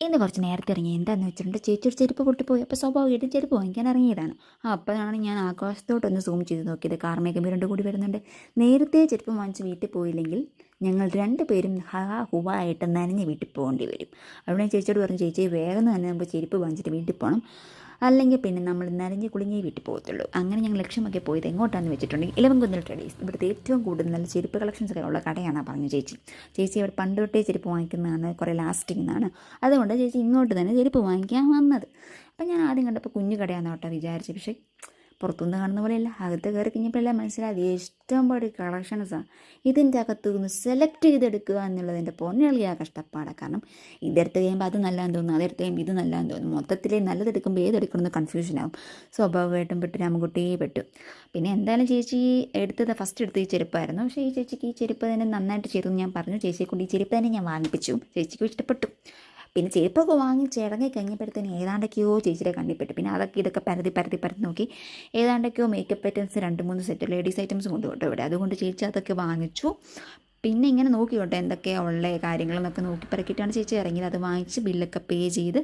ഇന്ന് കുറച്ച് നേരത്തെ ഇറങ്ങി. എന്താണെന്ന് വെച്ചിട്ടുണ്ട്, ചേച്ചി ഒരു ചെരുപ്പ് പൊട്ടിപ്പോയി. അപ്പോൾ സ്വാഭാവികമായിട്ടും ചെരുപ്പ് വാങ്ങിക്കാൻ ഇറങ്ങിയതാണ്. അപ്പോഴാണ് ഞാൻ ആകാശത്തോട്ടൊന്ന് സൂം ചെയ്ത് നോക്കിയത്. കാർമേഘം രണ്ട് കൂടി വരുന്നുണ്ട്. നേരത്തെ ചെരുപ്പ് വാങ്ങിച്ച് വീട്ടിൽ പോയില്ലെങ്കിൽ ഞങ്ങൾ രണ്ടുപേരും ഹുവ ആയിട്ട് നനഞ്ഞ് വീട്ടിൽ പോകേണ്ടി വരും. അവിടെ ഞാൻ ചേച്ചിയോട് പറഞ്ഞു, ചേച്ചി വേഗം തന്നെ നമുക്ക് ചെരുപ്പ് വാങ്ങിച്ചിട്ട് വീട്ടിൽ പോകണം, അല്ലെങ്കിൽ പിന്നെ നമ്മൾ നനഞ്ഞ് കുളിഞ്ഞേ വീട്ടിൽ പോകത്തുള്ളൂ. അങ്ങനെ ഞങ്ങൾ ലക്ഷ്യമൊക്കെ പോയത് എങ്ങോട്ടാണെന്ന് വെച്ചിട്ടുണ്ടെങ്കിൽ ഇലവൻകുന്നൽ ട്രേഡേഴ്സ്. ഇവിടുത്തെ ഏറ്റവും കൂടുതൽ നല്ല ചെരുപ്പ് കളക്ഷൻസൊക്കെ ഉള്ള കടയാണ് പറഞ്ഞു ചേച്ചി. ഇവിടെ പണ്ട് തൊട്ടേ ചെരുപ്പ് വാങ്ങിക്കുന്നതാണ്, കുറേ ലാസ്റ്റിംഗ് എന്നാണ്. അതുകൊണ്ട് ചേച്ചി ഇങ്ങോട്ട് തന്നെ ചെരുപ്പ് വാങ്ങിക്കാൻ വന്നത്. അപ്പം ഞാൻ ആദ്യം കണ്ടപ്പോൾ കുഞ്ഞു കടയാണെന്ന് കേട്ടോ വിചാരിച്ചു. പക്ഷേ പുറത്തുനിന്ന് കാണുന്ന പോലെയല്ല, അകത്ത് കയറി കഴിഞ്ഞപ്പോഴെല്ലാം മനസ്സിലായത് ഇഷ്ടംപാട് കളക്ഷൻസാണ്. ഇതിൻ്റെ അകത്ത് നിന്ന് സെലക്ട് ചെയ്തെടുക്കുക എന്നുള്ളതിൻ്റെ പൊന്നളിയാ കഷ്ടപ്പാടാണ്. കാരണം ഇതെടുത്ത് കഴിയുമ്പോൾ അത് നല്ലതെന്ന് തോന്നുന്നു, അതെടുത്ത് കഴിയുമ്പോൾ ഇത് നല്ലതെന്ന് തോന്നുന്നു. മൊത്തത്തിൽ നല്ലതെടുക്കുമ്പോൾ ഏതെടുക്കണമെന്ന് കൺഫ്യൂഷനാകും. സ്വാഭാവികമായിട്ടും പെട്ട് രാമൻകുട്ടിയെ പെട്ടു. പിന്നെ എന്തായാലും ചേച്ചി ഫസ്റ്റ് എടുത്ത് ഈ ചെരുപ്പായിരുന്നു. പക്ഷേ ഈ ചേച്ചിക്ക് ഈ ചെരുപ്പ് തന്നെ നന്നായിട്ട് ചെയ്തു ഞാൻ പറഞ്ഞു. ചേച്ചിയെ കൊണ്ട് ഈ ചെരുപ്പ് തന്നെ ഞാൻ വാങ്ങിപ്പിച്ചു. ചേച്ചിക്ക് ഇഷ്ടപ്പെട്ടു. പിന്നെ ചെരുപ്പൊക്കെ വാങ്ങിച്ച് ഇറങ്ങി കഴിഞ്ഞപ്പോഴത്തേന് ഏതാണ്ടൊക്കെയോ ചേച്ചിയുടെ കണ്ണിപ്പെട്ടു. പിന്നെ ഇതൊക്കെ പരതി നോക്കി ഏതാണ്ടൊക്കെയോ makeup items 2-3 set ladies items കൊണ്ടുപോട്ടോ ഇവിടെ. അതുകൊണ്ട് ചേച്ചി അതൊക്കെ വാങ്ങിച്ചു. പിന്നെ ഇങ്ങനെ നോക്കി കേട്ടോ എന്തൊക്കെയാണ് ഉള്ള കാര്യങ്ങളെന്നൊക്കെ നോക്കി പറക്കിയിട്ടാണ് ചേച്ചി ഇറങ്ങിയത്. അത് വാങ്ങിച്ച് ബില്ലൊക്കെ പേ ചെയ്ത്